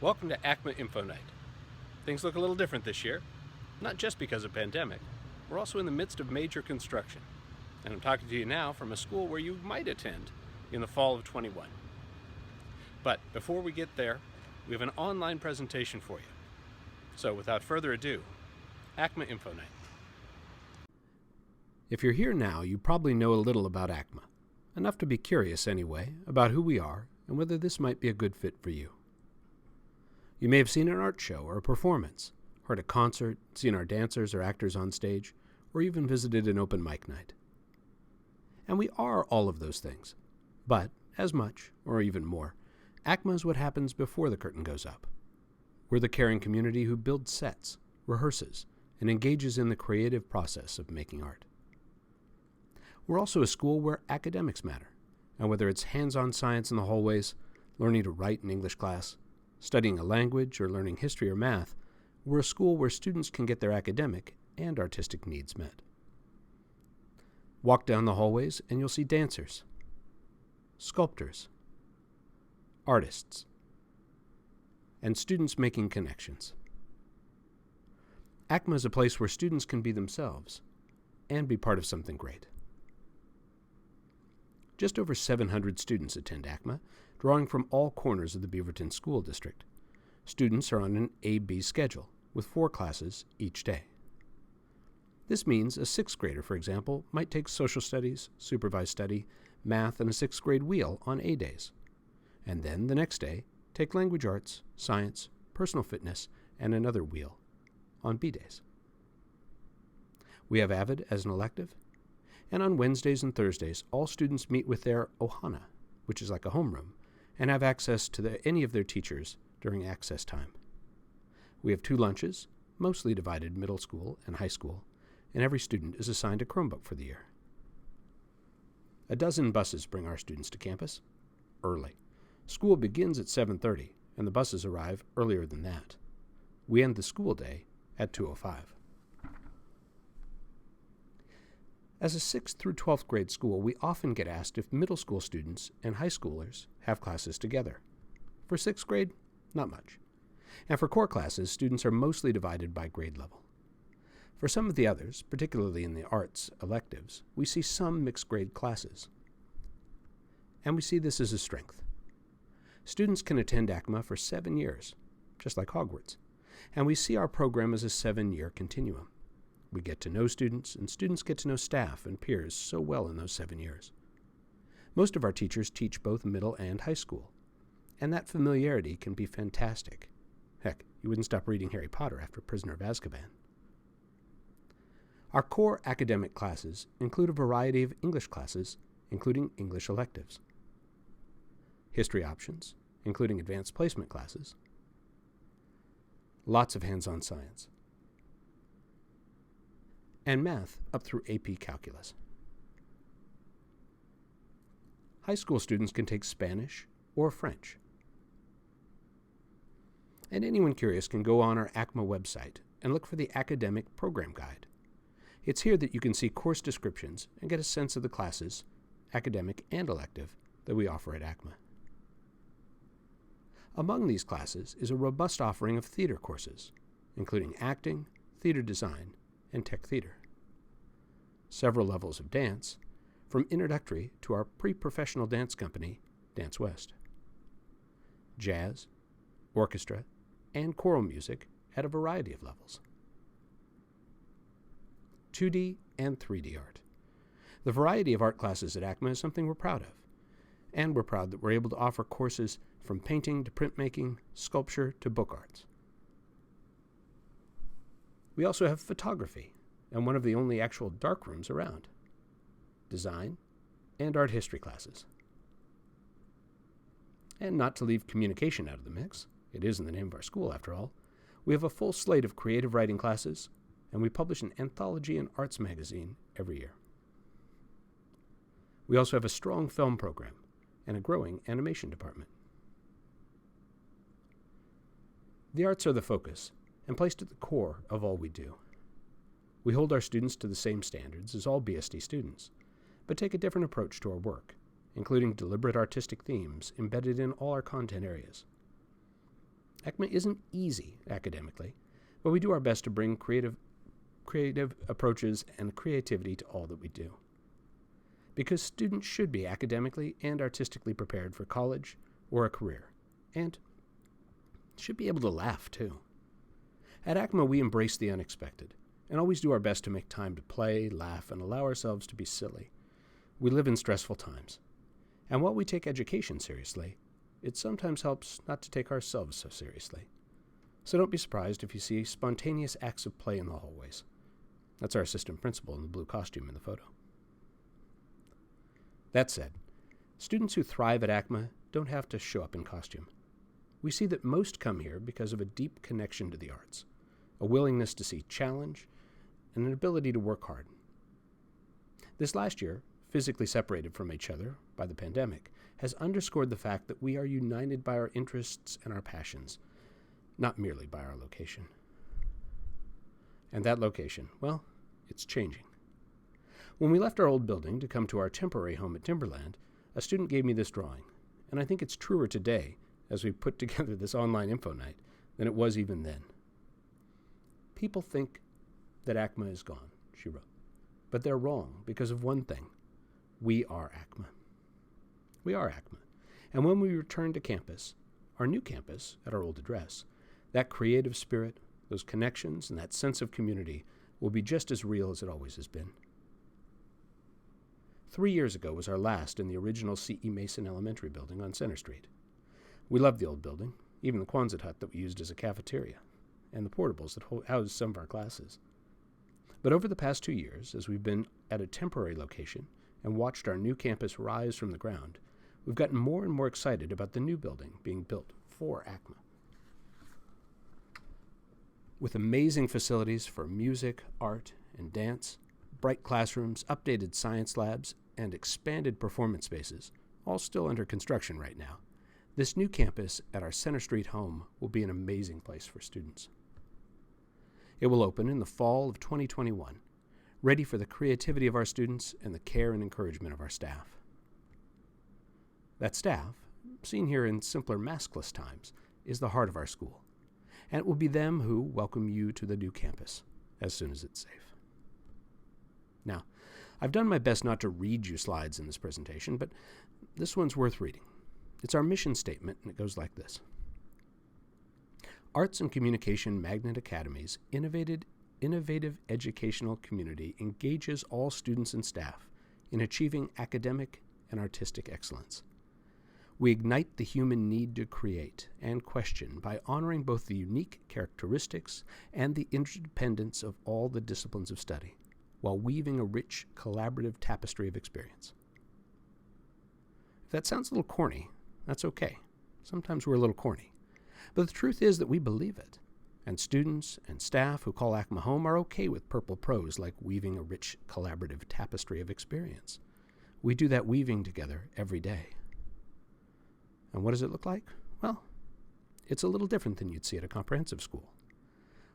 Welcome to ACMA Info Night. Things look a little different this year, not just because of pandemic. We're also in the midst of major construction. And I'm talking to you now from a school where you might attend in the fall of 21. But before we get there, we have an online presentation for you. So without further ado, ACMA Info Night. If you're here now, you probably know a little about ACMA. Enough to be curious anyway about who we are and whether this might be a good fit for you. You may have seen an art show or a performance, heard a concert, seen our dancers or actors on stage, or even visited an open mic night. And we are all of those things. But, as much, or even more, ACMA is what happens before the curtain goes up. We're the caring community who builds sets, rehearses, and engages in the creative process of making art. We're also a school where academics matter, and whether it's hands-on science in the hallways, learning to write in English class, studying a language, or learning history or math, we're a school where students can get their academic and artistic needs met. Walk down the hallways and you'll see dancers, sculptors, artists, and students making connections. ACMA is a place where students can be themselves and be part of something great. Just over 700 students attend ACMA, drawing from all corners of the Beaverton School District. Students are on an A-B schedule, with 4 classes each day. This means a 6th grader, for example, might take social studies, supervised study, math, and a 6th grade wheel on A days. And then the next day, take language arts, science, personal fitness, and another wheel on B days. We have AVID as an elective, and on Wednesdays and Thursdays, all students meet with their ohana, which is like a homeroom, and have access to any of their teachers during access time. We have 2 lunches, mostly divided middle school and high school, and every student is assigned a Chromebook for the year. A dozen buses bring our students to campus early. School begins at 7:30, and the buses arrive earlier than that. We end the school day at 2:05. As a 6th through 12th grade school, we often get asked if middle school students and high schoolers have classes together. For 6th grade, not much. And for core classes, students are mostly divided by grade level. For some of the others, particularly in the arts electives, we see some mixed grade classes. And we see this as a strength. Students can attend ACMA for 7 years, just like Hogwarts, and we see our program as a 7-year continuum. We get to know students, and students get to know staff and peers so well in those 7 years. Most of our teachers teach both middle and high school, and that familiarity can be fantastic. Heck, you wouldn't stop reading Harry Potter after Prisoner of Azkaban. Our core academic classes include a variety of English classes, including English electives, history options, including advanced placement classes, lots of hands-on science, and math up through AP Calculus. High school students can take Spanish or French. And anyone curious can go on our ACMA website and look for the Academic Program Guide. It's here that you can see course descriptions and get a sense of the classes, academic and elective, that we offer at ACMA. Among these classes is a robust offering of theater courses, including acting, theater design, and tech theater. Several levels of dance, from introductory to our pre-professional dance company, Dance West. Jazz, orchestra, and choral music at a variety of levels. 2D and 3D art. The variety of art classes at ACMA is something we're proud of, and we're proud that we're able to offer courses from painting to printmaking, sculpture to book arts. We also have photography, and one of the only actual dark rooms around, design, and art history classes. And not to leave communication out of the mix, it is in the name of our school after all, we have a full slate of creative writing classes, and we publish an anthology and arts magazine every year. We also have a strong film program and a growing animation department. The arts are the focus and placed at the core of all we do. We hold our students to the same standards as all BSD students, but take a different approach to our work, including deliberate artistic themes embedded in all our content areas. ACMA isn't easy academically, but we do our best to bring creative approaches and creativity to all that we do. Because students should be academically and artistically prepared for college or a career, and should be able to laugh too. At ACMA, we embrace the unexpected and always do our best to make time to play, laugh, and allow ourselves to be silly. We live in stressful times, and while we take education seriously, it sometimes helps not to take ourselves so seriously. So don't be surprised if you see spontaneous acts of play in the hallways. That's our assistant principal in the blue costume in the photo. That said, students who thrive at ACMA don't have to show up in costume. We see that most come here because of a deep connection to the arts, a willingness to see challenge, and an ability to work hard. This last year, physically separated from each other by the pandemic, has underscored the fact that we are united by our interests and our passions, not merely by our location. And that location, well, it's changing. When we left our old building to come to our temporary home at Timberland, a student gave me this drawing, and I think it's truer today as we put together this online info night than it was even then. People think that ACMA is gone, she wrote, but they're wrong because of one thing. We are ACMA. We are ACMA. And when we return to campus, our new campus at our old address, that creative spirit, those connections, and that sense of community will be just as real as it always has been. 3 years ago was our last in the original C.E. Mason Elementary building on Center Street. We loved the old building, even the Quonset hut that we used as a cafeteria, and the portables that housed some of our classes. But over the past 2 years, as we've been at a temporary location and watched our new campus rise from the ground, we've gotten more and more excited about the new building being built for ACMA. With amazing facilities for music, art, and dance, bright classrooms, updated science labs, and expanded performance spaces, all still under construction right now, this new campus at our Center Street home will be an amazing place for students. It will open in the fall of 2021, ready for the creativity of our students and the care and encouragement of our staff. That staff, seen here in simpler maskless times, is the heart of our school, and it will be them who welcome you to the new campus as soon as it's safe. Now, I've done my best not to read you slides in this presentation, but this one's worth reading. It's our mission statement, and it goes like this. Arts and Communication Magnet Academy's innovative educational community engages all students and staff in achieving academic and artistic excellence. We ignite the human need to create and question by honoring both the unique characteristics and the interdependence of all the disciplines of study, while weaving a rich, collaborative tapestry of experience. If that sounds a little corny, that's okay. Sometimes we're a little corny. But the truth is that we believe it, and students and staff who call ACMA home are okay with purple prose like weaving a rich, collaborative tapestry of experience. We do that weaving together every day. And what does it look like? Well, it's a little different than you'd see at a comprehensive school.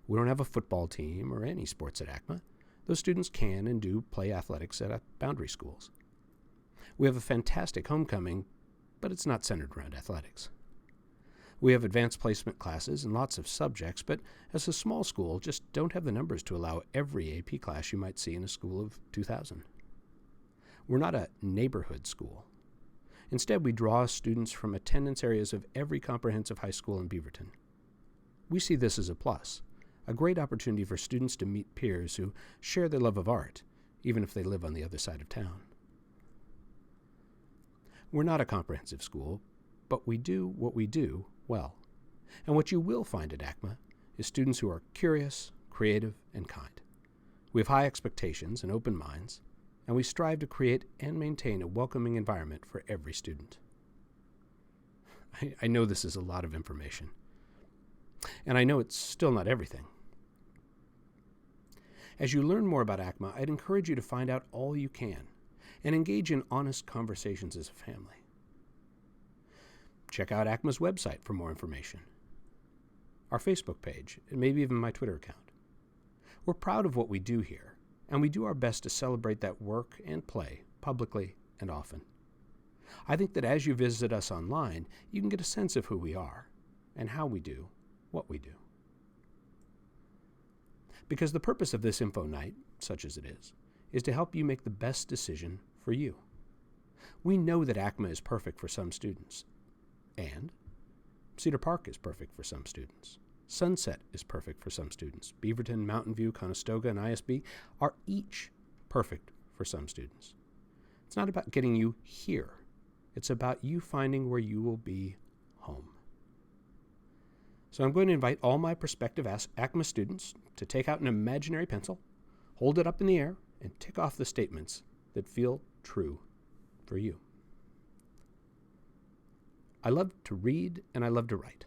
We don't have a football team or any sports at ACMA. Those students can and do play athletics at boundary schools. We have a fantastic homecoming, but it's not centered around athletics. We have advanced placement classes and lots of subjects, but as a small school, just don't have the numbers to allow every AP class you might see in a school of 2,000. We're not a neighborhood school. Instead, we draw students from attendance areas of every comprehensive high school in Beaverton. We see this as a plus, a great opportunity for students to meet peers who share their love of art, even if they live on the other side of town. We're not a comprehensive school, but we do what we do well. And what you will find at ACMA is students who are curious, creative, and kind. We have high expectations and open minds, and we strive to create and maintain a welcoming environment for every student. I know this is a lot of information, and I know it's still not everything. As you learn more about ACMA, I'd encourage you to find out all you can and engage in honest conversations as a family. Check out ACMA's website for more information, our Facebook page, and maybe even my Twitter account. We're proud of what we do here, and we do our best to celebrate that work and play publicly and often. I think that as you visit us online, you can get a sense of who we are and how we do what we do. Because the purpose of this info night, such as it is to help you make the best decision for you. We know that ACMA is perfect for some students, and Cedar Park is perfect for some students. Sunset is perfect for some students. Beaverton, Mountain View, Conestoga, and ISB are each perfect for some students. It's not about getting you here. It's about you finding where you will be home. So I'm going to invite all my prospective ACMA students to take out an imaginary pencil, hold it up in the air, and tick off the statements that feel true for you. I love to read and I love to write.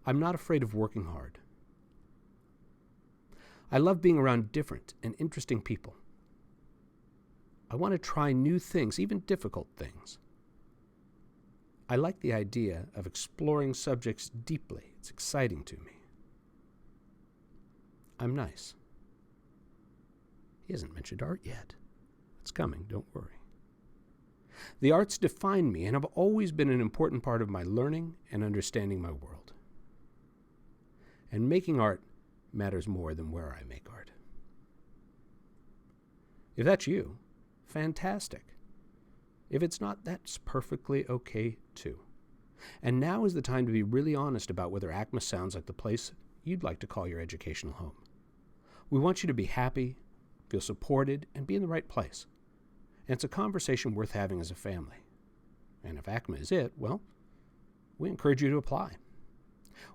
I'm not afraid of working hard. I love being around different and interesting people. I want to try new things, even difficult things. I like the idea of exploring subjects deeply. It's exciting to me. I'm nice. He hasn't mentioned art yet. It's coming, don't worry. The arts define me and have always been an important part of my learning and understanding my world. And making art matters more than where I make art. If that's you, fantastic. If it's not, that's perfectly okay too. And now is the time to be really honest about whether ACMA sounds like the place you'd like to call your educational home. We want you to be happy, feel supported, and be in the right place. And it's a conversation worth having as a family. And if ACMA is it, well, we encourage you to apply.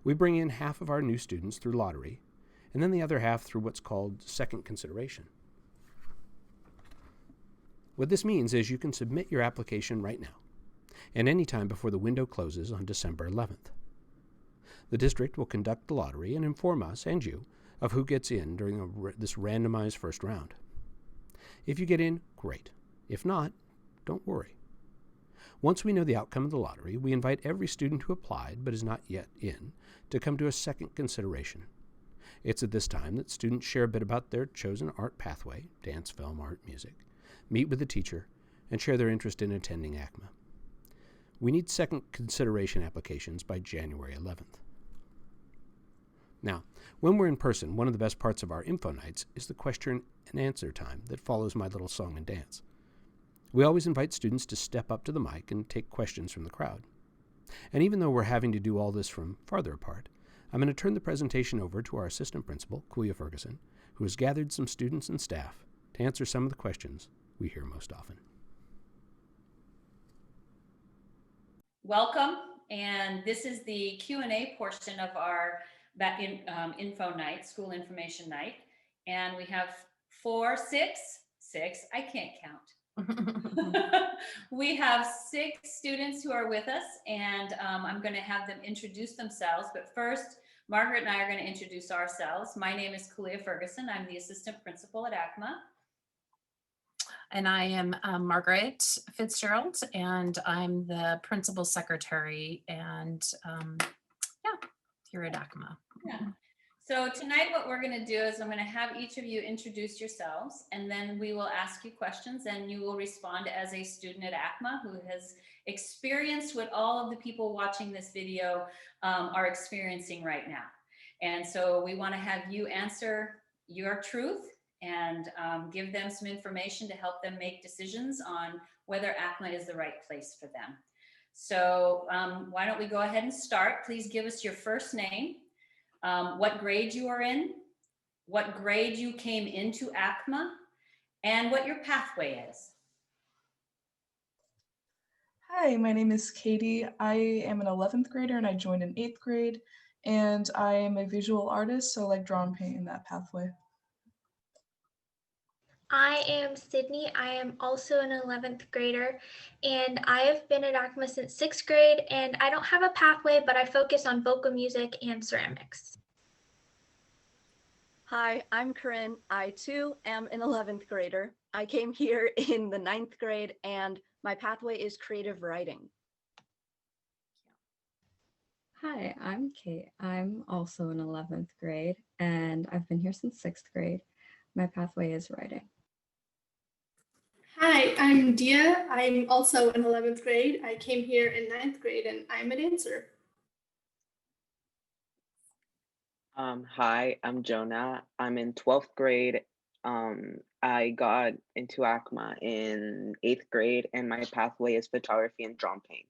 We bring in half of our new students through lottery, and then the other half through what's called second consideration. What this means is you can submit your application right now, and any time before the window closes on December 11th. The district will conduct the lottery and inform us and you of who gets in during this randomized first round. If you get in, great. If not, don't worry. Once we know the outcome of the lottery, we invite every student who applied but is not yet in to come to a second consideration. It's at this time that students share a bit about their chosen art pathway, dance, film, art, music, meet with the teacher, and share their interest in attending ACMA. We need second consideration applications by January 11th. Now, when we're in person, one of the best parts of our info nights is the question and answer time that follows my little song and dance. We always invite students to step up to the mic and take questions from the crowd. And even though we're having to do all this from farther apart, I'm going to turn the presentation over to our assistant principal, Kulia Ferguson, who has gathered some students and staff to answer some of the questions we hear most often. Welcome, and this is the Q&A portion of our info night, school information night, and we have six, I can't count. We have 6 students who are with us, and I'm going to have them introduce themselves, but first, Margaret and I are going to introduce ourselves. My name is Kulia Ferguson. I'm the assistant principal at ACMA. And I am Margaret Fitzgerald, and I'm the principal secretary, and here at ACMA. Yeah. So tonight what we're going to do is I'm going to have each of you introduce yourselves, and then we will ask you questions, and you will respond as a student at ACMA who has experienced what all of the people watching this video are experiencing right now. And so we want to have you answer your truth and give them some information to help them make decisions on whether ACMA is the right place for them. So why don't we go ahead and start? Please give us your first name, what grade you are in, what grade you came into ACMA, and what your pathway is. Hi, my name is Katie. I am an 11th grader and I joined in 8th grade, and I am a visual artist, so I like draw and paint in that pathway. I am Sydney. I am also an 11th grader, and I have been at ACMA since 6th grade, and I don't have a pathway, but I focus on vocal music and ceramics. Hi, I'm Corinne. I too am an 11th grader. I came here in the 9th grade, and my pathway is creative writing. Hi, I'm Kate. I'm also in 11th grade, and I've been here since 6th grade. My pathway is writing. Hi, I'm Dia. I'm also in 11th grade. I came here in 9th grade, and I'm a dancer. Hi, I'm Jonah. I'm in 12th grade. I got into ACMA in 8th grade, and my pathway is photography and drum paint.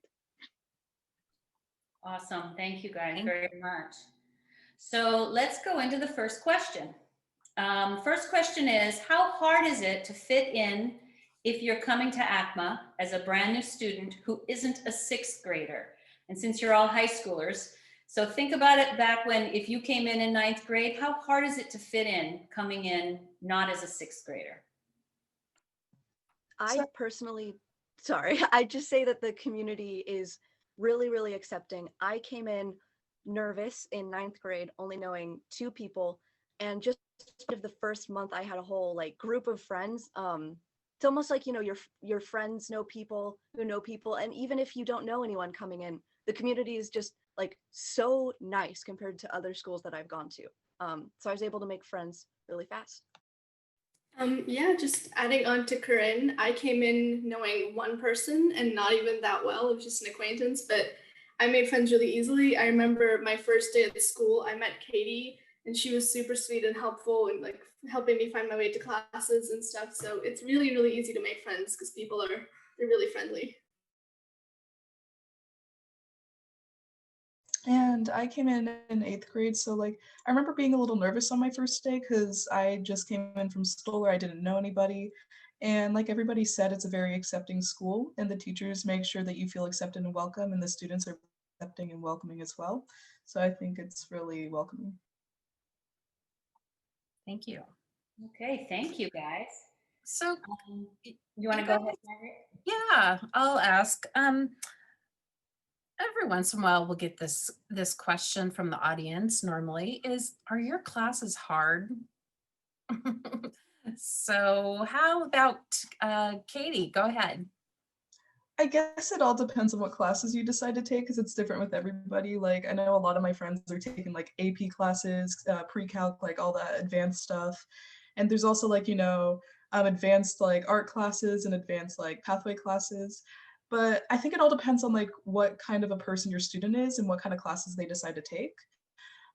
Awesome. Thank you guys Thank very much. So let's go into the first question. First question is, how hard is it to fit in if you're coming to ACMA as a brand new student who isn't a sixth grader? And since you're all high schoolers, so think about it back when, if you came in ninth grade, how hard is it to fit in coming in not as a sixth grader? I personally, sorry, I just say that the community is really, really accepting. I came in nervous in 9th grade, only knowing 2 people, and just of the first month, I had a whole like group of friends. It's almost like, you know, your friends know people who know people, and even if you don't know anyone coming in, the community is just like so nice compared to other schools that I've gone to. So I was able to make friends really fast. Yeah, just adding on to Corinne, I came in knowing one person and not even that well. It was just an acquaintance, but I made friends really easily. I remember my first day at school, I met Katie, and she was super sweet and helpful and like helping me find my way to classes and stuff. So it's really, really easy to make friends because they're really friendly. And I came in 8th grade, so like I remember being a little nervous on my first day because I just came in from school where I didn't know anybody. And like everybody said, it's a very accepting school, and the teachers make sure that you feel accepted and welcome, and the students are accepting and welcoming as well. So I think it's really welcoming. Thank you. Okay, thank you guys. So You want to go ahead, Margaret? yeah, I'll ask. Every once in a while we'll get this question from the audience. Normally, are your classes hard? So how about Katie? Go ahead. I guess it all depends on what classes you decide to take because it's different with everybody. Like I know a lot of my friends are taking like AP classes, pre-calc, like all that advanced stuff. And there's also like, advanced like art classes and advanced like pathway classes. But I think it all depends on like what kind of a person your student is and what kind of classes they decide to take.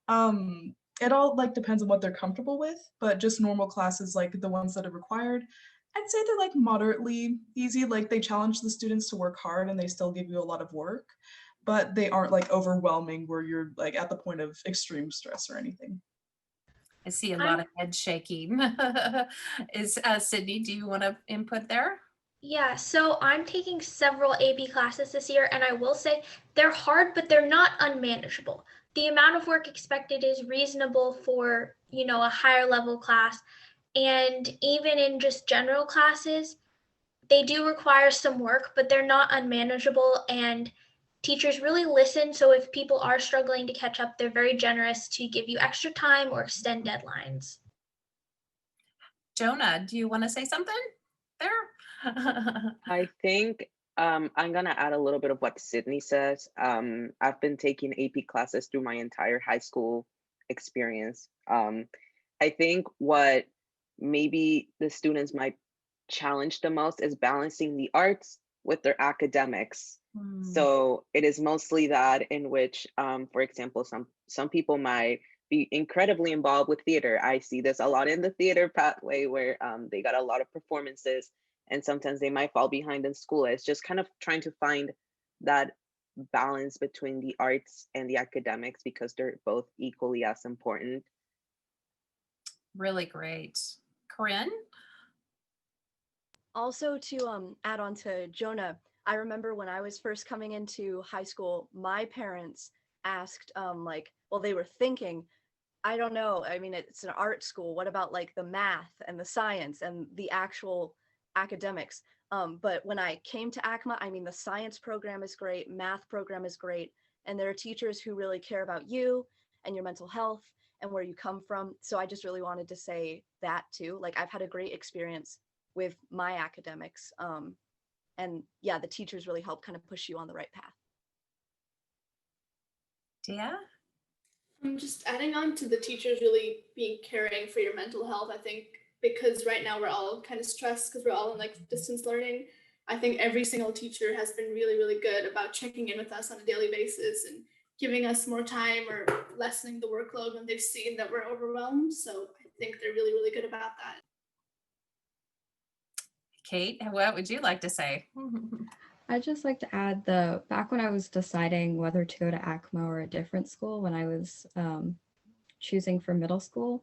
It all like depends on what they're comfortable with, but just normal classes like the ones that are required, I'd say they're like moderately easy. Like they challenge the students to work hard and they still give you a lot of work, but they aren't like overwhelming where you're like at the point of extreme stress or anything. I see a lot of head shaking. Is Sydney, do you want to input there? Yeah, so I'm taking several AP classes this year, and I will say they're hard, but they're not unmanageable. The amount of work expected is reasonable for, a higher level class. And even in just general classes, they do require some work, but they're not unmanageable. And teachers really listen. So if people are struggling to catch up, they're very generous to give you extra time or extend deadlines. Jonah, do you want to say something there? I think I'm gonna add a little bit of what Sydney says. I've been taking AP classes through my entire high school experience. I think what maybe the students might challenge the most is balancing the arts with their academics. So it is mostly that in which, for example, some people might be incredibly involved with theater. I see this a lot in the theater pathway where they got a lot of performances and sometimes they might fall behind in school. It's just kind of trying to find that balance between the arts and the academics because they're both equally as important. Really great. Corinne? Also to add on to Jonah, I remember when I was first coming into high school, my parents asked they were thinking, I don't know, I mean, it's an art school. What about like the math and the science and the actual academics? But when I came to ACMA, I mean, the science program is great, math program is great, and there are teachers who really care about you and your mental health and where you come from. So I just really wanted to say that too. Like I've had a great experience with my academics. And yeah, the teachers really help kind of push you on the right path. Yeah. I'm just adding on to the teachers really being caring for your mental health. I think because right now we're all kind of stressed because we're all in like distance learning. I think every single teacher has been really, really good about checking in with us on a daily basis and giving us more time or lessening the workload when they've seen that we're overwhelmed. So I think they're really, really good about that. Kate, what would you like to say? I'd just like to add back when I was deciding whether to go to ACMA or a different school, when I was choosing for middle school,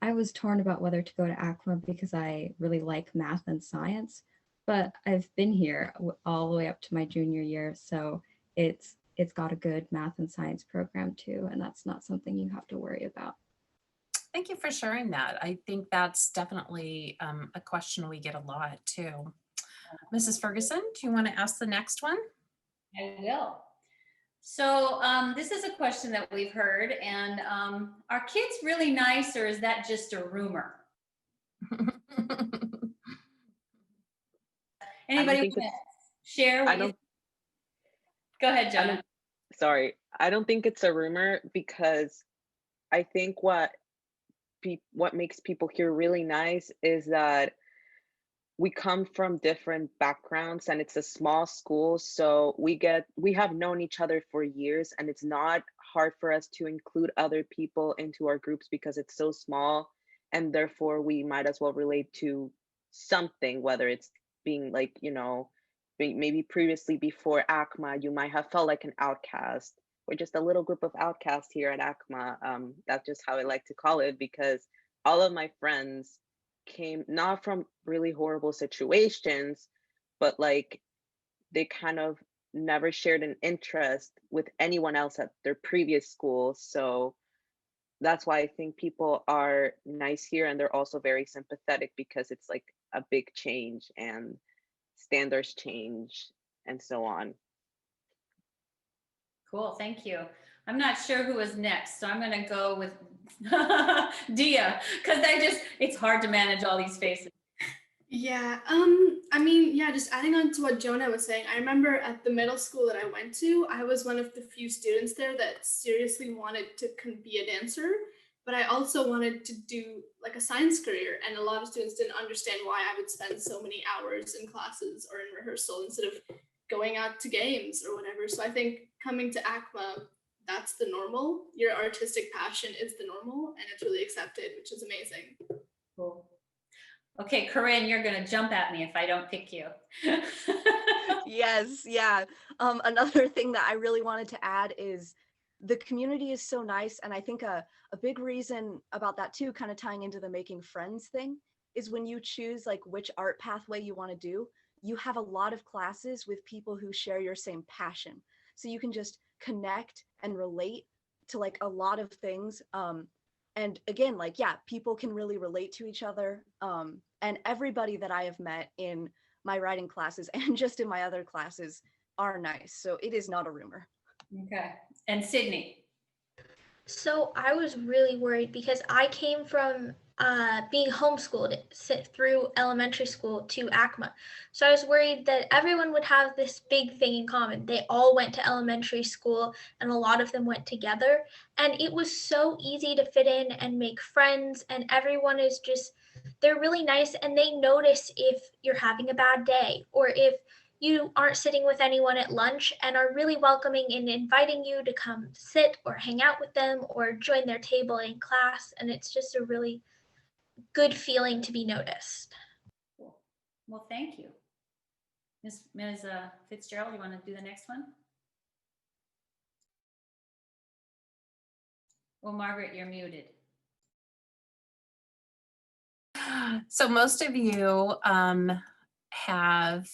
I was torn about whether to go to ACMA because I really like math and science, but I've been here all the way up to my junior year, so it's got a good math and science program too, and that's not something you have to worry about. Thank you for sharing that. I think that's definitely a question we get a lot too. Mrs. Ferguson, do you want to ask the next one? I will. So this is a question that we've heard, and are kids really nice, or is that just a rumor? Anybody want to share what you... Go ahead, Jonah. I don't think it's a rumor, because I think what makes people here really nice is that we come from different backgrounds, and it's a small school, so we have known each other for years, and it's not hard for us to include other people into our groups because it's so small, and therefore we might as well relate to something, whether it's being like, you know, maybe previously before ACMA you might have felt like an outcast. We're just a little group of outcasts here at ACMA. That's just how I like to call it, because all of my friends came not from really horrible situations, but like they kind of never shared an interest with anyone else at their previous school. So that's why I think people are nice here, and they're also very sympathetic, because it's like a big change and standards change and so on. Cool, thank you. I'm not sure who was next, so I'm going to go with Dia, because it's hard to manage all these faces. Yeah, I mean, yeah, just adding on to what Jonah was saying, I remember at the middle school that I went to, I was one of the few students there that seriously wanted to be a dancer, but I also wanted to do like a science career, and a lot of students didn't understand why I would spend so many hours in classes or in rehearsal instead of going out to games or whatever. So I think coming to ACMA, that's the normal. Your artistic passion is the normal, and it's really accepted, which is amazing. Cool. Okay, Corinne, you're gonna jump at me if I don't pick you. Yes, yeah. Another thing that I really wanted to add is the community is so nice, and I think a big reason about that too, kind of tying into the making friends thing, is when you choose like which art pathway you want to do, you have a lot of classes with people who share your same passion. So you can just connect and relate to like a lot of things. And again, like, yeah, people can really relate to each other. And everybody that I have met in my writing classes and just in my other classes are nice. So it is not a rumor. Okay. And Sydney? So I was really worried because I came from being homeschooled through elementary school to ACMA. So I was worried that everyone would have this big thing in common. They all went to elementary school and a lot of them went together. And it was so easy to fit in and make friends, and everyone is just, they're really nice, and they notice if you're having a bad day or if you aren't sitting with anyone at lunch, and are really welcoming in inviting you to come sit or hang out with them or join their table in class. And it's just a really good feeling to be noticed. Cool. Well, thank you. Ms. Fitzgerald, you want to do the next one? Well, Margaret, you're muted. So most of you have,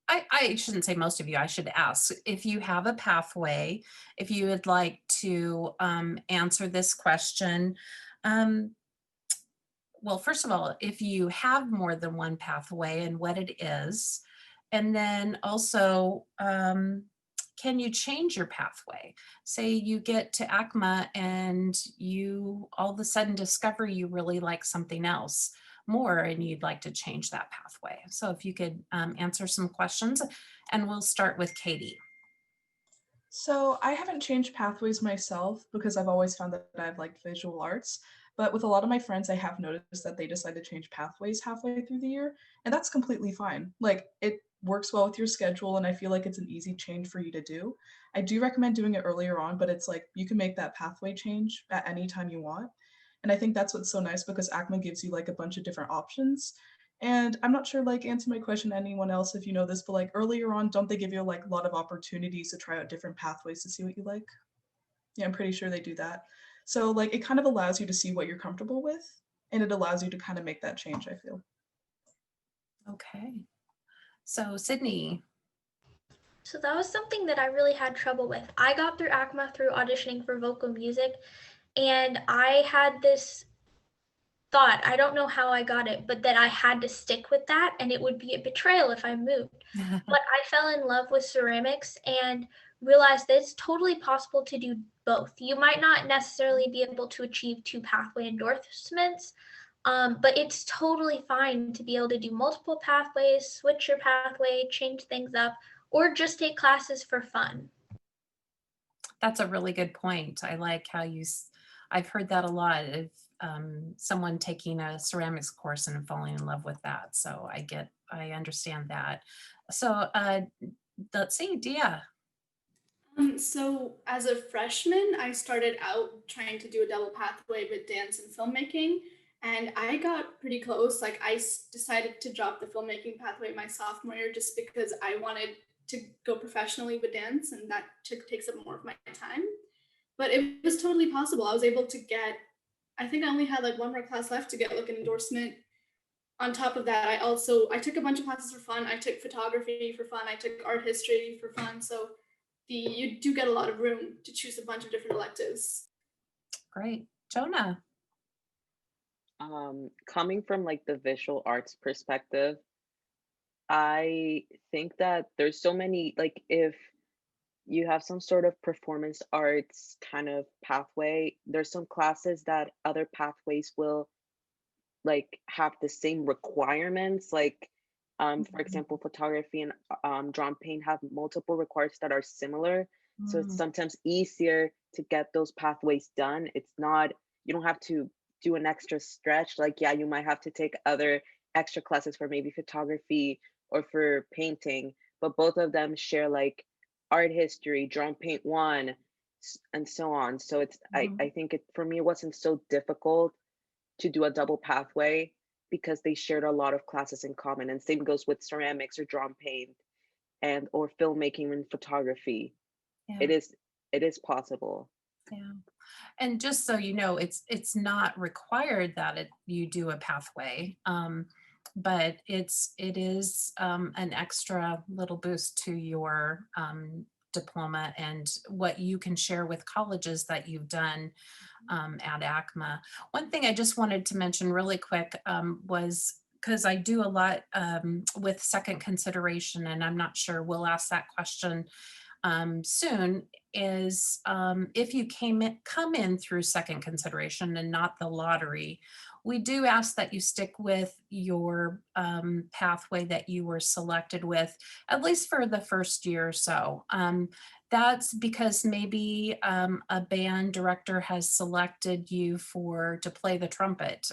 I shouldn't say most of you, I should ask if you have a pathway, if you would like to answer this question. Well, first of all, if you have more than one pathway and what it is, and then also, can you change your pathway? Say you get to ACMA and you all of a sudden discover you really like something else more and you'd like to change that pathway. So if you could answer some questions, and we'll start with Katie. So I haven't changed pathways myself because I've always found that I've liked visual arts. But with a lot of my friends, I have noticed that they decide to change pathways halfway through the year, and that's completely fine. Like, works well with your schedule, and I feel like it's an easy change for you to do. I do recommend doing it earlier on, but it's like you can make that pathway change at any time you want. And I think that's what's so nice because ACMA gives you like a bunch of different options. And I'm not sure, like, answer my question, anyone else, if you know this, but like earlier on, don't they give you like a lot of opportunities to try out different pathways to see what you like? Yeah, I'm pretty sure they do that. So like it kind of allows you to see what you're comfortable with, and it allows you to kind of make that change, I feel. Okay. So Sydney. So that was something that I really had trouble with. I got through ACMA through auditioning for vocal music, and I had this thought, I don't know how I got it, but that I had to stick with that and it would be a betrayal if I moved. But I fell in love with ceramics and realized that it's totally possible to do both. You might not necessarily be able to achieve 2 pathway endorsements, but it's totally fine to be able to do multiple pathways, switch your pathway, change things up, or just take classes for fun. That's a really good point. I like how I've heard that a lot of someone taking a ceramics course and falling in love with that. So I understand that. So let's see, Dia. So as a freshman, I started out trying to do a double pathway with dance and filmmaking, and I got pretty close. Like decided to drop the filmmaking pathway my sophomore year just because I wanted to go professionally with dance, and that takes up more of my time. But it was totally possible. I was able to get, I think I only had like one more class left to get like an endorsement. On top of that, I took a bunch of classes for fun. I took photography for fun. I took art history for fun. So you do get a lot of room to choose a bunch of different electives. Great. Jonah. Coming from like the visual arts perspective, I think that there's so many, like if you have some sort of performance arts kind of pathway, there's some classes that other pathways will like have the same requirements. Like for example, photography and drawn paint have multiple requirements that are similar. So it's sometimes easier to get those pathways done. It's not, you don't have to do an extra stretch. Like, yeah, you might have to take other extra classes for maybe photography or for painting, but both of them share like art history, drawn paint one, and so on. So it's, I think it, for me, it wasn't so difficult to do a double pathway because they shared a lot of classes in common. And same goes with ceramics or drawn paint and or filmmaking and photography. Yeah. It is possible. Yeah. And just so you know, it's not required that you do a pathway, but it is an extra little boost to your diploma and what you can share with colleges that you've done at ACMA. One thing I just wanted to mention really quick was because I do a lot with second consideration, and I'm not sure we'll ask that question soon, is if you come in through second consideration and not the lottery, we do ask that you stick with your pathway that you were selected with, at least for the first year or so. That's because maybe a band director has selected you to play the trumpet.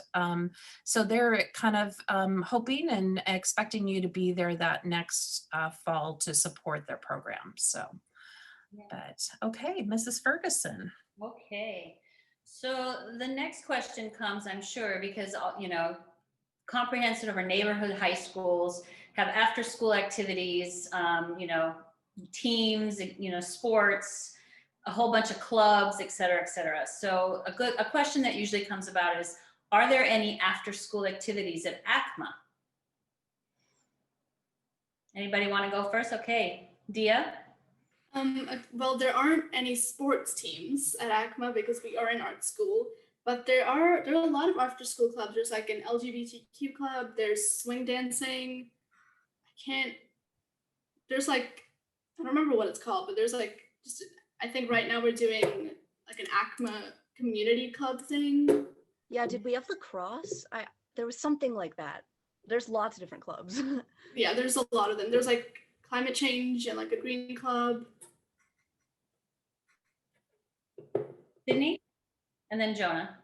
So they're kind of hoping and expecting you to be there that next fall to support their program. So, but okay, Mrs. Ferguson. Okay. So the next question comes, I'm sure, because, comprehensive or neighborhood high schools have after school activities, teams, sports, a whole bunch of clubs, et cetera, et cetera. So a question that usually comes about is, are there any after school activities at ACMA? Anybody want to go first? Okay, Dia? Well, there aren't any sports teams at ACMA because we are in art school, but there are a lot of after school clubs. There's like an LGBTQ club, there's swing dancing. There's like, I don't remember what it's called, but there's like, I think right now we're doing like an ACMA community club thing. Yeah, did we have lacrosse? There was something like that. There's lots of different clubs. Yeah, there's a lot of them. There's like climate change and like a green club. Sydney? And then Jonah.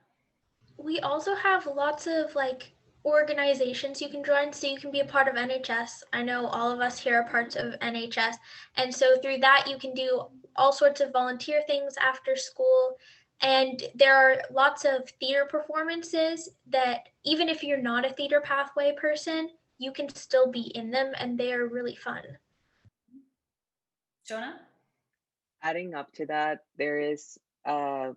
We also have lots of like organizations you can join. So you can be a part of NHS. I know all of us here are parts of NHS. And so through that, you can do all sorts of volunteer things after school. And there are lots of theater performances that even if you're not a theater pathway person, you can still be in them, and they are really fun. Jonah? Adding up to that, there is or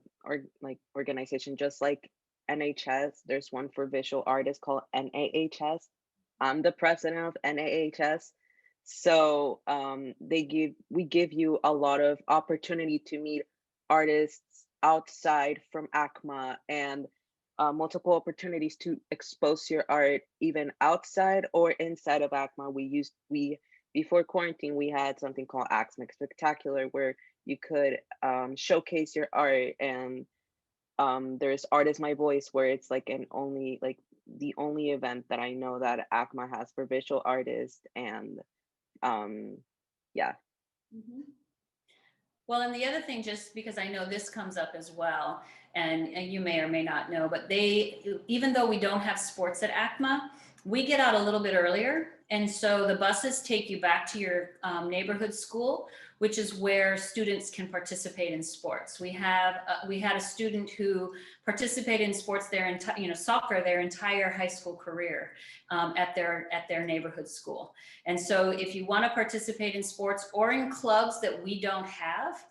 like organization just like NHS. There's one for visual artists called NAHS. I'm the president of NAHS. So we give you a lot of opportunity to meet artists outside from ACMA, and multiple opportunities to expose your art even outside or inside of ACMA. We before quarantine, we had something called ACMA Spectacular, where you could showcase your art. And there's Art is My Voice, where it's like the only event that I know that ACMA has for visual artists. And yeah. Mhm. Well, and the other thing, just because I know this comes up as well, and you may or may not know, but even though we don't have sports at ACMA, we get out a little bit earlier. And so the buses take you back to your neighborhood school, which is where students can participate in sports. We had a student who participated in sports soccer their entire high school career at their neighborhood school. And so if you want to participate in sports or in clubs that we don't have,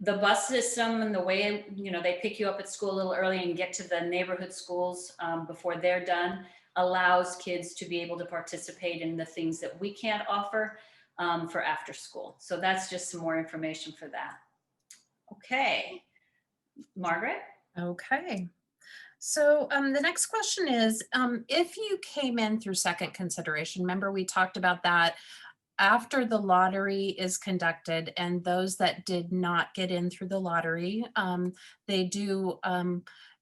the bus system and the way, they pick you up at school a little early and get to the neighborhood schools before they're done, allows kids to be able to participate in the things that we can't offer for after school. So that's just some more information for that. Okay, Margaret? Okay. So the next question is, if you came in through second consideration, remember we talked about that after the lottery is conducted, and those that did not get in through the lottery, they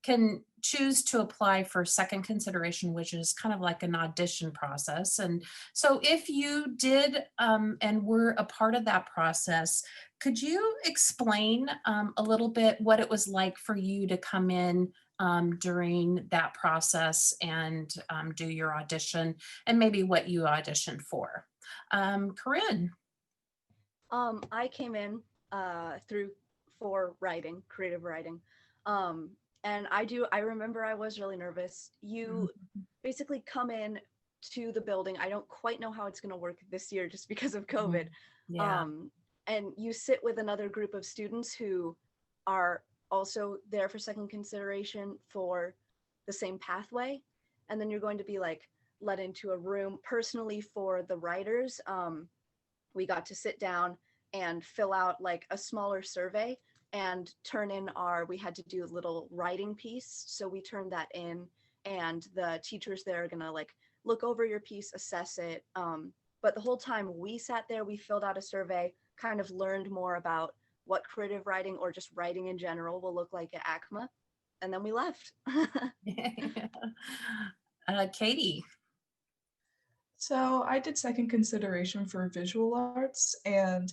can choose to apply for second consideration, which is kind of like an audition process. And so if you did and were a part of that process, could you explain a little bit what it was like for you to come in during that process and do your audition, and maybe what you auditioned for? Corinne. I came in for writing, creative writing. And I remember I was really nervous. You basically come in to the building. I don't quite know how it's going to work this year just because of COVID. Yeah. And you sit with another group of students who are also there for second consideration for the same pathway. And then you're going to be let into a room. Personally, for the writers, we got to sit down and fill out a smaller survey and turn in we had to do a little writing piece. So we turned that in, and the teachers there are gonna look over your piece, assess it. But the whole time we sat there, we filled out a survey, kind of learned more about what creative writing or just writing in general will look like at ACMA. And then we left. Katie. So I did second consideration for visual arts, and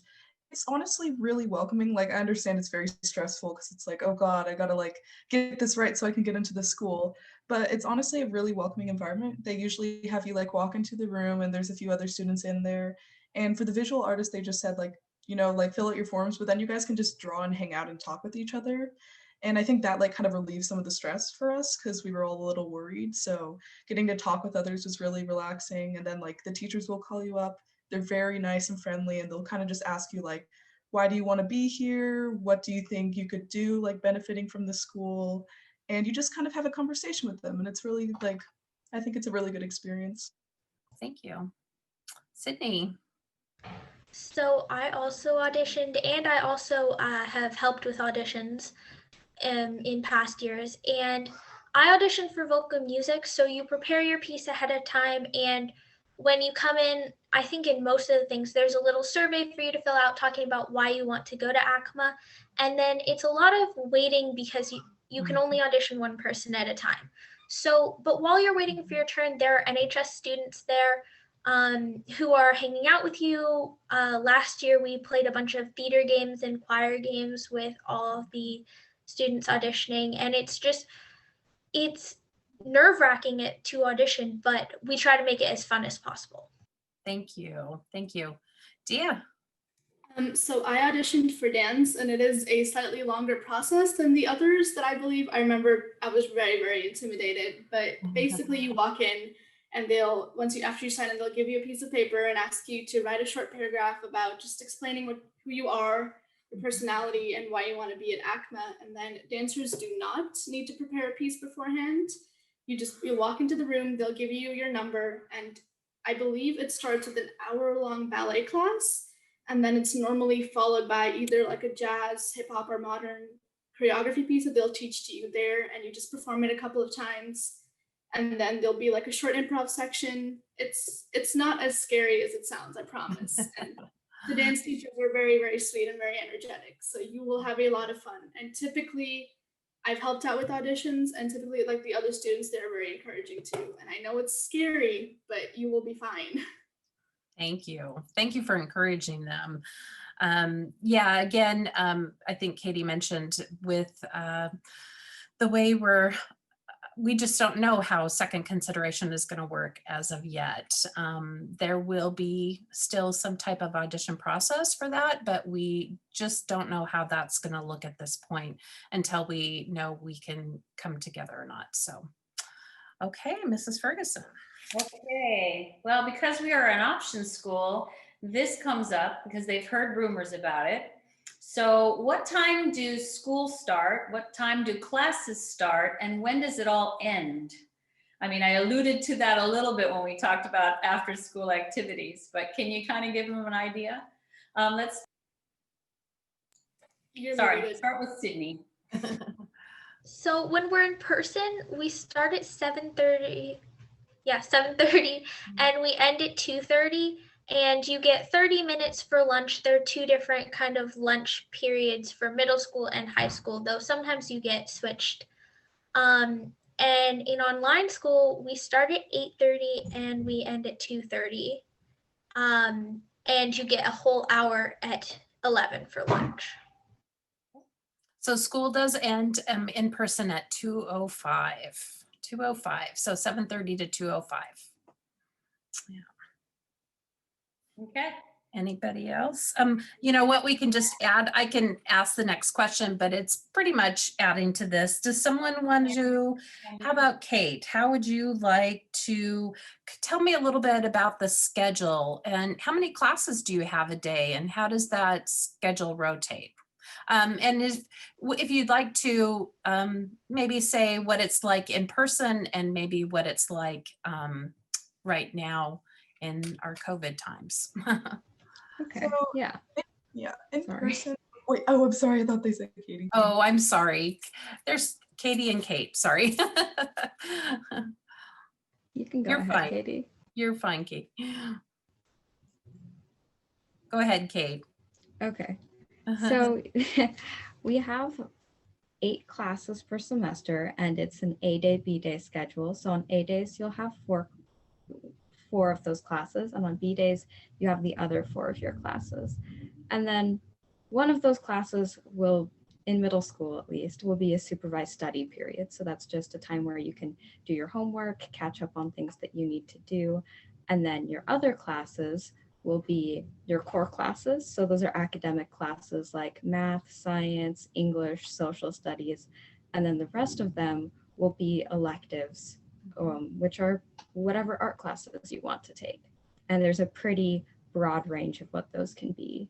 it's honestly really welcoming. I understand it's very stressful because it's oh God, I gotta get this right so I can get into the school. But it's honestly a really welcoming environment. They usually have you walk into the room and there's a few other students in there. And for the visual artists, they just said fill out your forms, but then you guys can just draw and hang out and talk with each other. And I think that kind of relieves some of the stress for us because we were all a little worried. So getting to talk with others was really relaxing. And then the teachers will call you up. They're very nice and friendly, and they'll kind of just ask you why do you want to be here? What do you think you could do benefiting from the school? And you just kind of have a conversation with them. And it's really I think it's a really good experience. Thank you. Sydney. So I also auditioned, and I also have helped with auditions in past years. And I auditioned for vocal music. So you prepare your piece ahead of time, and when you come in, I think in most of the things, there's a little survey for you to fill out talking about why you want to go to ACMA. And then it's a lot of waiting because you can only audition one person at a time. So, but while you're waiting for your turn, there are NHS students there who are hanging out with you. Last year, we played a bunch of theater games and choir games with all of the students auditioning. And it's nerve-wracking it to audition, but we try to make it as fun as possible. Thank you. Thank you. Dia? So I auditioned for dance, and it is a slightly longer process than the others that I believe. I remember I was very, very intimidated, but basically you walk in and after you sign in, they'll give you a piece of paper and ask you to write a short paragraph about just explaining who you are, your personality, and why you want to be at ACMA. And then dancers do not need to prepare a piece beforehand. You walk into the room, they'll give you your number, and I believe it starts with an hour-long ballet class. And then it's normally followed by either like a jazz, hip hop, or modern choreography piece that they'll teach to you there. And you just perform it a couple of times. And then there'll be like a short improv section. It's not as scary as it sounds, I promise. And the dance teachers were very, very sweet and very energetic. So you will have a lot of fun. And typically, I've helped out with auditions, and typically, like the other students, they're very encouraging too. And I know it's scary, but you will be fine. Thank you. Thank you for encouraging them. Yeah, again, I think Katie mentioned with the way we just don't know how second consideration is going to work as of yet. There will be still some type of audition process for that, but we just don't know how that's going to look at this point until we know we can come together or not. So, okay, Mrs. Ferguson. Okay, well, because we are an option school, this comes up because they've heard rumors about it. So what time do schools start? What time do classes start? And when does it all end? I mean, I alluded to that a little bit when we talked about after school activities, but can you kind of give them an idea? Start with Sydney. So when we're in person, we start at 7:30. Yeah, 7:30, and we end at 2:30, and you get 30 minutes for lunch. There are two different kind of lunch periods for middle school and high school, though sometimes you get switched. And in online school, we start at 8:30 and we end at 2:30. And you get a whole hour at 11 for lunch. So school does end in person at 2:05. 2:05, so 7:30 to 2:05. Yeah. Okay. Anybody else? You know what, we can just add, I can ask the next question, but it's pretty much adding to this. Does someone want to, how about Kate? How would you like to tell me a little bit about the schedule and how many classes do you have a day and how does that schedule rotate? And if you'd like to maybe say what it's like in person and maybe what it's like right now in our COVID times. Okay. So, Yeah. In Sorry. person. Wait, oh, I'm sorry. I thought they said Katie. Oh, I'm sorry. There's Katie and Kate. Sorry. You can go You're ahead, fine. Katie. You're fine, Kate. Go ahead, Kate. Okay. So we have 8 classes per semester and it's an A day, B day schedule. So on A days, you'll have four of those classes, and on B days, you have the other 4 of your classes. And then one of those classes will, in middle school at least, will be a supervised study period. So that's just a time where you can do your homework, catch up on things that you need to do. And then your other classes will be your core classes. So those are academic classes like math, science, English, social studies. And then the rest of them will be electives, which are whatever art classes you want to take. And there's a pretty broad range of what those can be.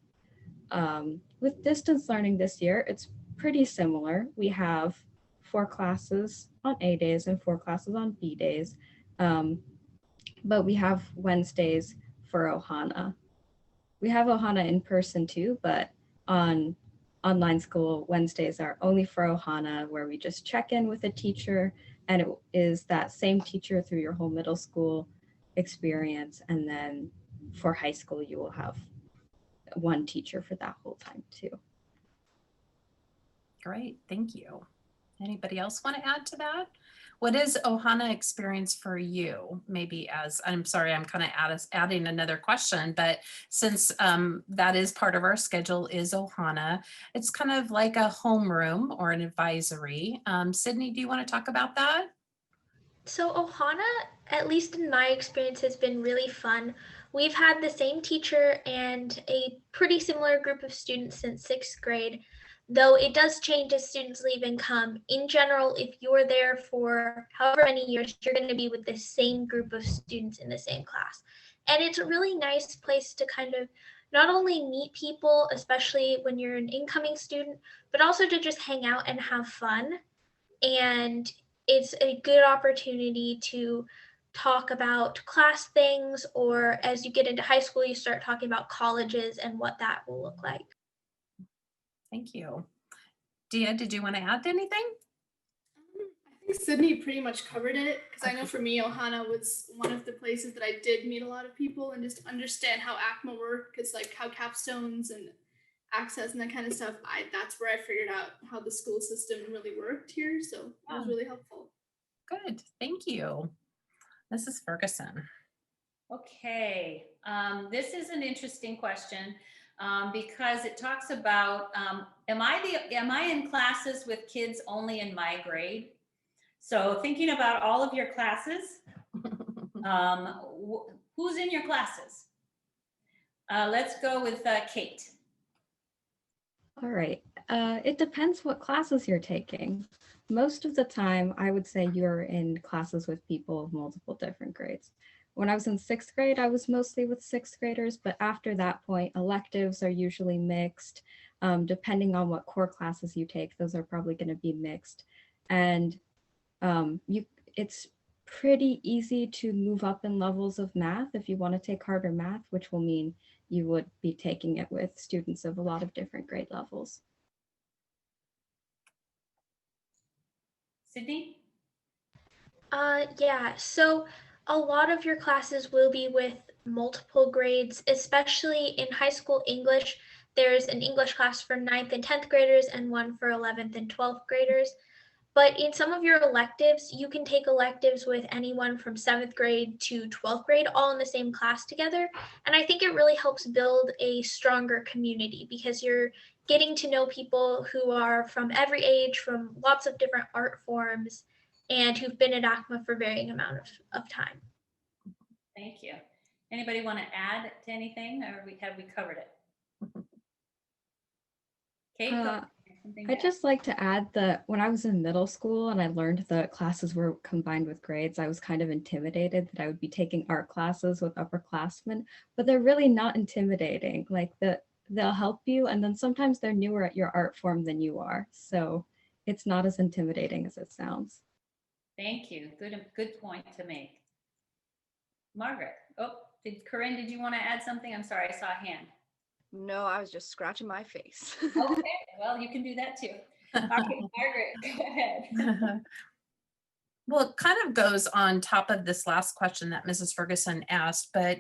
With distance learning this year, it's pretty similar. We have 4 classes on A days and 4 classes on B days. But we have Wednesdays for Ohana. We have Ohana in person too, but on online school, Wednesdays are only for Ohana, where we just check in with a teacher, and it is that same teacher through your whole middle school experience. And then for high school, you will have one teacher for that whole time too. Great, thank you. Anybody else want to add to that? What is Ohana experience for you? Maybe as, I'm sorry, I'm kind of adding another question, but since that is part of our schedule is Ohana, it's kind of like a homeroom or an advisory. Sydney, do you want to talk about that? So Ohana, at least in my experience, has been really fun. We've had the same teacher and a pretty similar group of students since sixth grade, though it does change as students leave and come. In general, if you're there for however many years, you're going to be with the same group of students in the same class. And it's a really nice place to kind of not only meet people, especially when you're an incoming student, but also to just hang out and have fun. And it's a good opportunity to talk about class things, or as you get into high school, you start talking about colleges and what that will look like. Thank you. Dia, did you want to add anything? I think Sydney pretty much covered it, because I know for me, Ohana was one of the places that I did meet a lot of people and just understand how ACMA work, because like how capstones and access and that kind of stuff, that's where I figured out how the school system really worked here. So it was really helpful. Good, thank you. Mrs. Ferguson. Okay, this is an interesting question because it talks about, am I in classes with kids only in my grade? So thinking about all of your classes, who's in your classes? Let's go with Kate. All right. It depends what classes you're taking. Most of the time, I would say you're in classes with people of multiple different grades. When I was in sixth grade, I was mostly with sixth graders, but after that point, electives are usually mixed. Depending on what core classes you take, those are probably going to be mixed. And it's pretty easy to move up in levels of math if you want to take harder math, which will mean you would be taking it with students of a lot of different grade levels. Sydney? Yeah, so a lot of your classes will be with multiple grades, especially in high school English. There's an English class for 9th and 10th graders and one for 11th and 12th graders. But in some of your electives, you can take electives with anyone from 7th grade to 12th grade, all in the same class together. And I think it really helps build a stronger community because you're getting to know people who are from every age, from lots of different art forms, and who've been at ACMA for varying amount of time. Thank you. Anybody want to add to anything, or have we covered it? Kate, I'd just like to add that when I was in middle school and I learned that classes were combined with grades, I was kind of intimidated that I would be taking art classes with upperclassmen, but they're really not intimidating. Like they'll help you, and then sometimes they're newer at your art form than you are. So it's not as intimidating as it sounds. Thank you. Good point to make. Margaret. Oh, Corinne, did you want to add something? I'm sorry, I saw a hand. No, I was just scratching my face. Okay, well, you can do that too. Okay, Margaret, go ahead. Well, it kind of goes on top of this last question that Mrs. Ferguson asked, but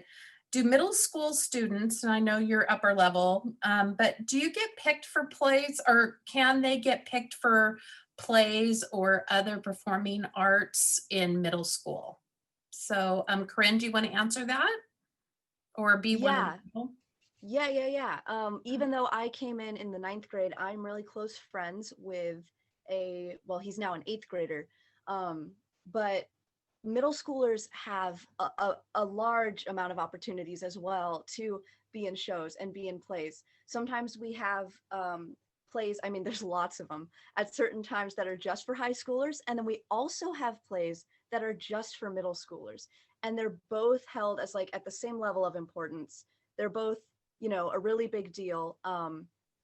do middle school students, and I know you're upper level, but do you get picked for plays, or can they get picked for plays or other performing arts in middle school? So Corinne, do you want to answer that? Or be one of the people? Yeah. Even though I came in the 9th grade, I'm really close friends with he's now an 8th grader. But middle schoolers have a large amount of opportunities as well to be in shows and be in plays. Sometimes we have plays, I mean, there's lots of them at certain times that are just for high schoolers. And then we also have plays that are just for middle schoolers. And they're both held as like at the same level of importance. They're both, a really big deal.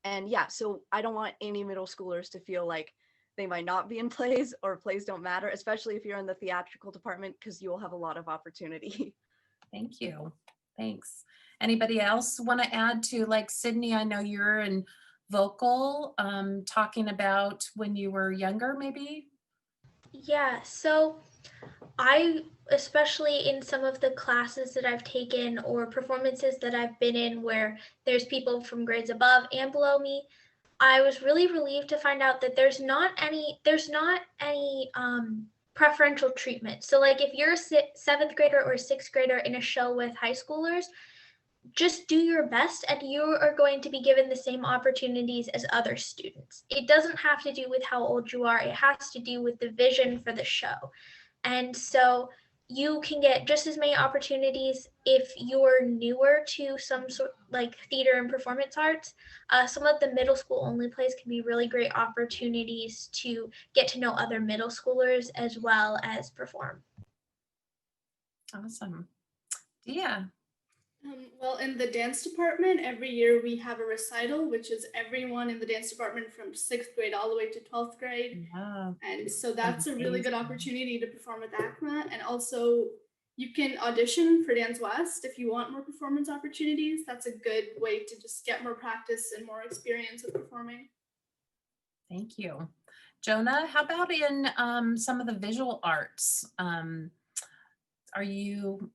And yeah, so I don't want any middle schoolers to feel like they might not be in plays or plays don't matter, especially if you're in the theatrical department, because you will have a lot of opportunity. Thank you. Thanks. Anybody else want to add to, like Sydney, I know you're in vocal, talking about when you were younger, maybe? Yeah, so I, especially in some of the classes that I've taken or performances that I've been in where there's people from grades above and below me, I was really relieved to find out that there's not any preferential treatment. So like if you're a 7th grader or 6th grader in a show with high schoolers, just do your best and you are going to be given the same opportunities as other students. It doesn't have to do with how old you are. It has to do with the vision for the show. And so you can get just as many opportunities if you're newer to some sort like theater and performance arts. Some of the middle school only plays can be really great opportunities to get to know other middle schoolers as well as perform. Awesome. Yeah. Well, in the dance department, every year we have a recital, which is everyone in the dance department from 6th grade all the way to 12th grade. Yeah. And so that's a really good Amazing. opportunity to perform with ACMA. And also, you can audition for Dance West if you want more performance opportunities. That's a good way to just get more practice and more experience with performing. Thank you. Jonah, how about in some of the visual arts? Are you,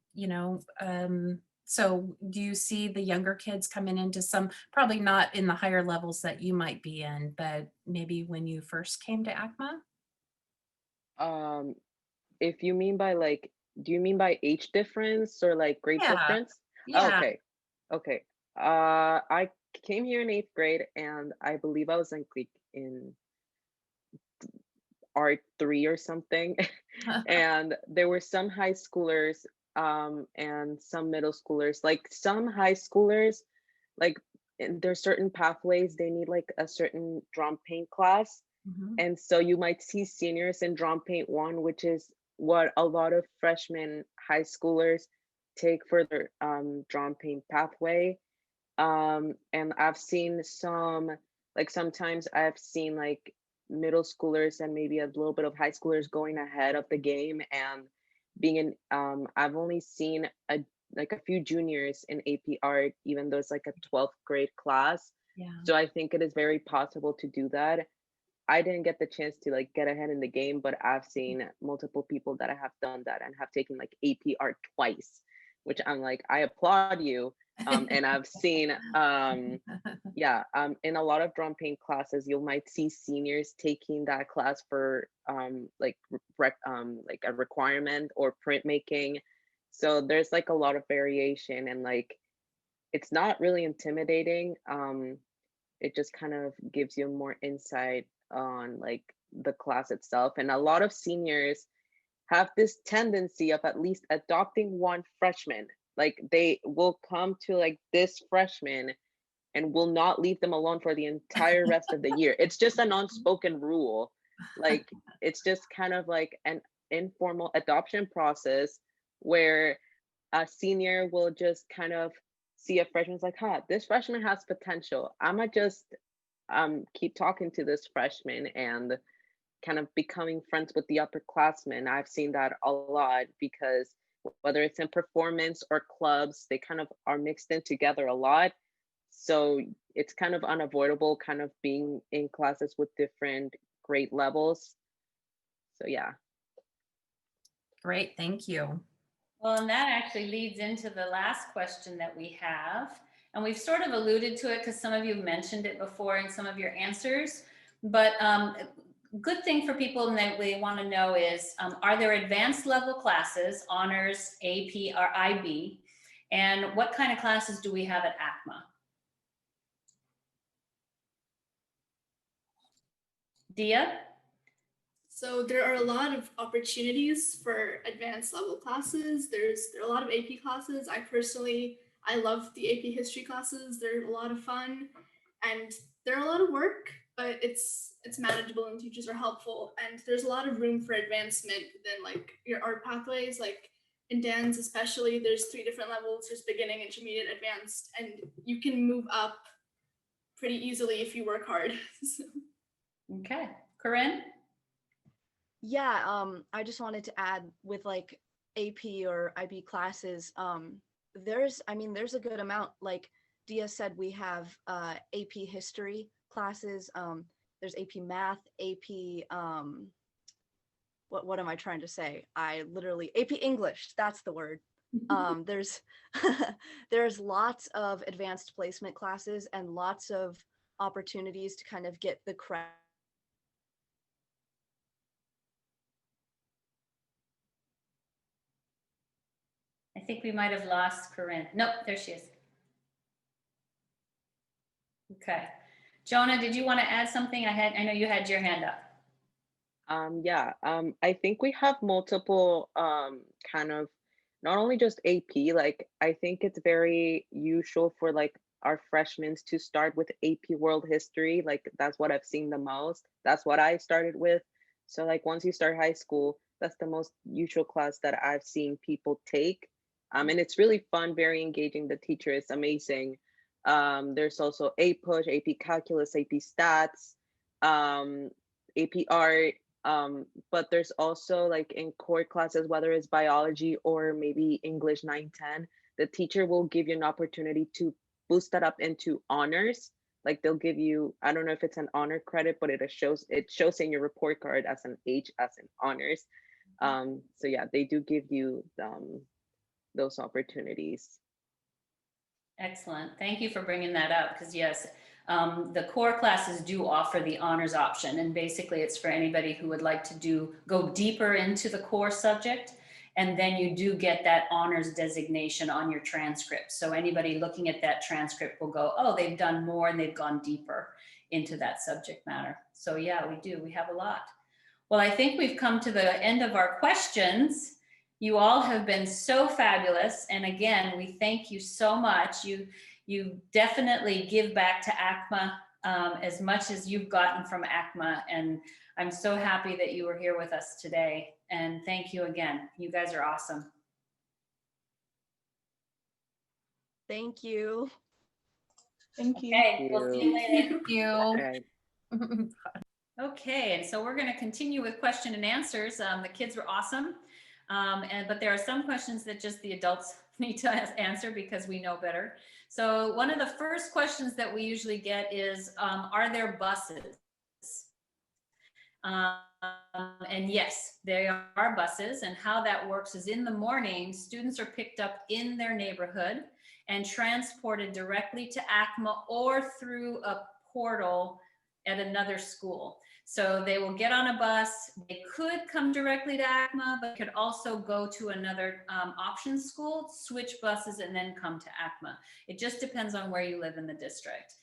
so do you see the younger kids coming into some, probably not in the higher levels that you might be in, but maybe when you first came to ACMA? If you mean by like, do you mean by age difference or like grade Yeah, difference? yeah. Okay, okay. I came here in 8th grade, and I believe I was in art 3 or something. And there were some high schoolers and some middle schoolers. Like some high schoolers, like there's certain pathways they need like a certain drum paint class. Mhm. And so you might see seniors in drum paint 1, which is what a lot of freshman high schoolers take for their drum paint pathway. And I've seen some, like sometimes I've seen like middle schoolers and maybe a little bit of high schoolers going ahead of the game and being in, I've only seen like a few juniors in AP art, even though it's like a 12th grade class. Yeah. So I think it is very possible to do that. I didn't get the chance to like get ahead in the game, but I've seen multiple people that have done that and have taken like AP art twice, which I'm like, I applaud you. And I've seen, in a lot of drum paint classes, you might see seniors taking that class for like like a requirement or printmaking. So there's like a lot of variation, and like it's not really intimidating. It just kind of gives you more insight on like the class itself. And a lot of seniors have this tendency of at least adopting one freshman. Like they will come to like this freshman and will not leave them alone for the entire rest of the year. It's just an unspoken rule. Like it's just kind of like an informal adoption process where a senior will just kind of see a freshman's like, this freshman has potential. I'ma just keep talking to this freshman and kind of becoming friends with the upperclassmen. I've seen that a lot because whether it's in performance or clubs, they kind of are mixed in together a lot. So it's kind of unavoidable kind of being in classes with different grade levels. So yeah. Great, thank you. Well, and that actually leads into the last question that we have. And we've sort of alluded to it because some of you mentioned it before in some of your answers. But good thing for people that we want to know is, are there advanced level classes, honors, AP, or IB? And what kind of classes do we have at ACMA? Dia? So there are a lot of opportunities for advanced level classes. There are a lot of AP classes. I love the AP history classes. They're a lot of fun, and they're a lot of work, but it's manageable and teachers are helpful. And there's a lot of room for advancement within like your art pathways. Like in dance, especially, there's 3 different levels. There's beginning, intermediate, advanced, and you can move up pretty easily if you work hard. Okay, Corinne? Yeah, I just wanted to add with like AP or IB classes, there's a good amount. Like Dia said, we have AP history classes, there's AP math, AP what am I trying to say? AP English, that's the word. There's there's lots of advanced placement classes and lots of opportunities to kind of get the credit. I think we might have lost Corinne. Nope, there she is. Okay. Jonah, did you want to add something? I know you had your hand up. Yeah, I think we have multiple kind of not only just AP, like I think it's very usual for like our freshmen to start with AP World History. Like that's what I've seen the most. That's what I started with. So like once you start high school, that's the most usual class that I've seen people take. And it's really fun, very engaging. The teacher is amazing. There's also A Push, AP Calculus, AP Stats, AP Art, but there's also like in core classes, whether it's biology or maybe English 910, the teacher will give you an opportunity to boost that up into honors. Like they'll give you, I don't know if it's an honor credit, but it shows in your report card as an H as in honors. So yeah, they do give you those opportunities. Excellent. Thank you for bringing that up because yes, the core classes do offer the honors option, and basically it's for anybody who would like to go deeper into the core subject, and then you do get that honors designation on your transcript. So anybody looking at that transcript will go, oh, they've done more and they've gone deeper into that subject matter. So yeah, we do. We have a lot. Well, I think we've come to the end of our questions. You all have been so fabulous. And again, we thank you so much. You definitely give back to ACMA as much as you've gotten from ACMA. And I'm so happy that you were here with us today. And thank you again. You guys are awesome. Thank you. Thank you. Okay, we'll see you later. Thank you. All right. Okay, and so we're going to continue with question and answers. The kids were awesome, but there are some questions that just the adults need to answer because we know better. So one of the first questions that we usually get is, are there buses? And yes, there are buses, and how that works is in the morning, students are picked up in their neighborhood and transported directly to ACMA or through a portal at another school. So they will get on a bus. They could come directly to ACMA, but could also go to another option school, switch buses, and then come to ACMA. It just depends on where you live in the district.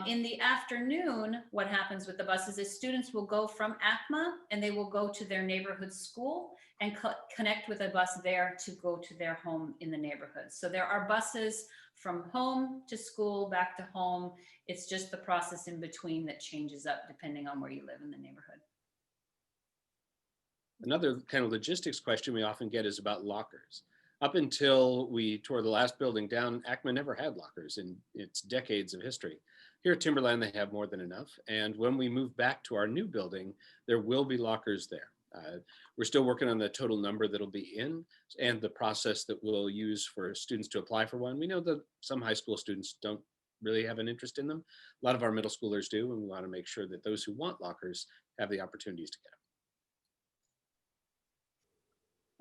In the afternoon, what happens with the buses is students will go from ACMA and they will go to their neighborhood school and connect with a bus there to go to their home in the neighborhood. So there are buses from home to school, back to home. It's just the process in between that changes up depending on where you live in the neighborhood. Another kind of logistics question we often get is about lockers. Up until we tore the last building down, ACMA never had lockers in its decades of history. Here at Timberland, they have more than enough. And when we move back to our new building, there will be lockers there. We're still working on the total number that'll be in and the process that we'll use for students to apply for one. We know that some high school students don't really have an interest in them. A lot of our middle schoolers do, and we want to make sure that those who want lockers have the opportunities to get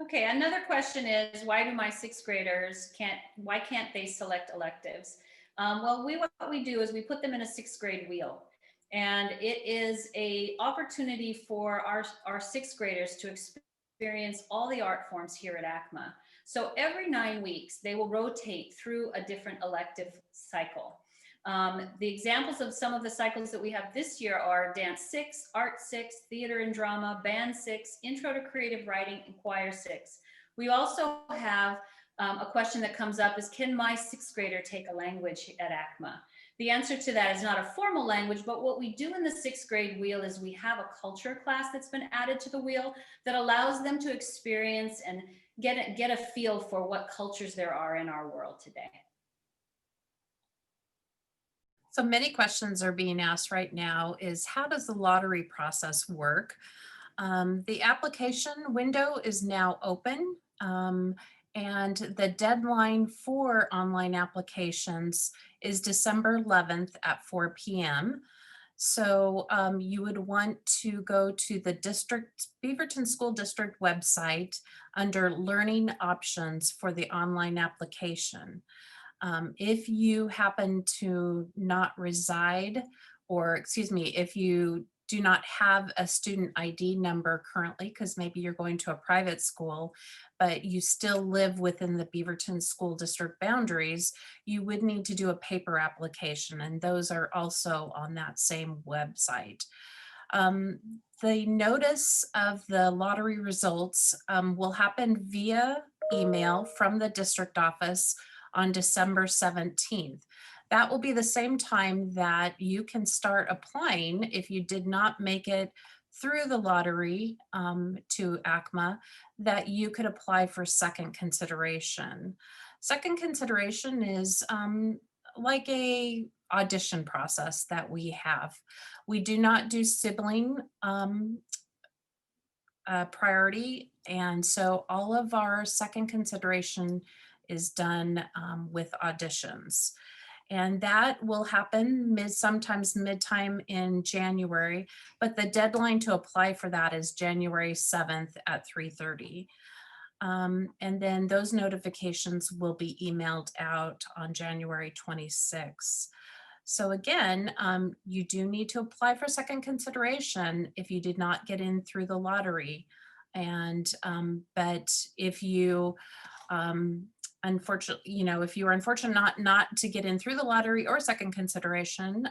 them. Okay, another question is, why do my sixth graders why can't they select electives? Well, what we do is we put them in a sixth grade wheel. And it is an opportunity for our sixth graders to experience all the art forms here at ACMA. So every 9 weeks, they will rotate through a different elective cycle. The examples of some of the cycles that we have this year are Dance 6, Art 6, Theater and Drama, Band 6, Intro to Creative Writing, and Choir 6. We also have a question that comes up is, can my sixth grader take a language at ACMA? The answer to that is not a formal language, but what we do in the sixth grade wheel is we have a culture class that's been added to the wheel that allows them to experience and get a feel for what cultures there are in our world today. So many questions are being asked right now is, how does the lottery process work? The application window is now open. And the deadline for online applications is December 11th at 4 p.m. So you would want to go to the Beaverton School District website under Learning Options for the online application. If you happen to not reside, or excuse me, if you do not have a student ID number currently, because maybe you're going to a private school, but you still live within the Beaverton School District boundaries, you would need to do a paper application, and those are also on that same website. The notice of the lottery results will happen via email from the district office on December 17th. That will be the same time that you can start applying if you did not make it through the lottery to ACMA, that you could apply for second consideration. Second consideration is like a audition process that we have. We do not do sibling priority, and so all of our second consideration is done with auditions. And that will happen sometimes mid-time in January, but the deadline to apply for that is January 7th at 3:30. And then those notifications will be emailed out on January 26th. So again, you do need to apply for second consideration if you did not get in through the lottery. And but if you unfortunately, if you are unfortunate not to get in through the lottery or second consideration,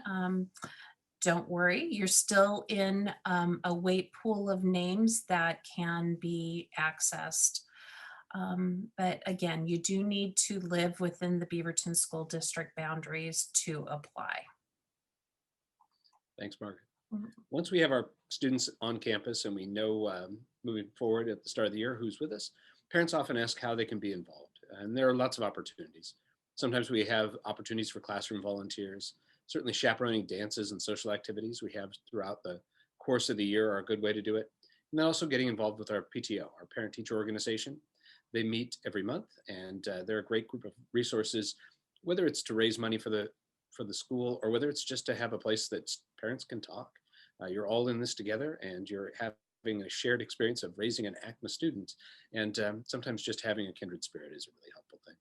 don't worry, you're still in a wait pool of names that can be accessed. But again, you do need to live within the Beaverton School District boundaries to apply. Thanks, Margaret. Mhm. Once we have our students on campus and we know moving forward at the start of the year who's with us, parents often ask how they can be involved. And there are lots of opportunities. Sometimes we have opportunities for classroom volunteers. Certainly chaperoning dances and social activities we have throughout the course of the year are a good way to do it. And then also getting involved with our PTO, our parent teacher organization. They meet every month, and they're a great group of resources, whether it's to raise money for the school or whether it's just to have a place that parents can talk. You're all in this together, and you're having a shared experience of raising an ACMA student, and sometimes just having a kindred spirit is a really helpful thing.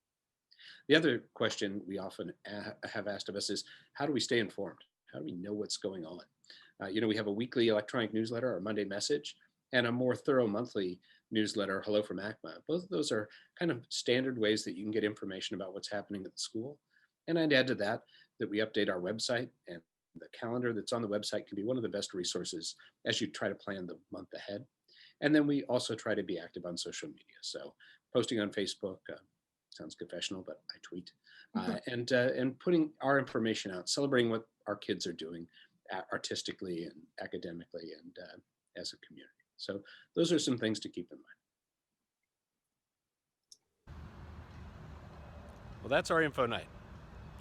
The other question we often have asked of us is, how do we stay informed? How do we know what's going on? We have a weekly electronic newsletter, our Monday message, and a more thorough monthly newsletter, Hello from ACMA. Both of those are kind of standard ways that you can get information about what's happening at the school. And I'd add to that we update our website, and the calendar that's on the website can be one of the best resources as you try to plan the month ahead. And then we also try to be active on social media. So posting on Facebook, sounds confessional, but I tweet, and putting our information out, celebrating what our kids are doing artistically and academically and as a community. So those are some things to keep in mind. Well, that's our info night.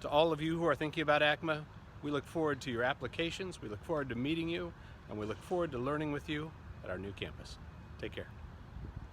To all of you who are thinking about ACMA, we look forward to your applications, we look forward to meeting you, and we look forward to learning with you at our new campus. Take care.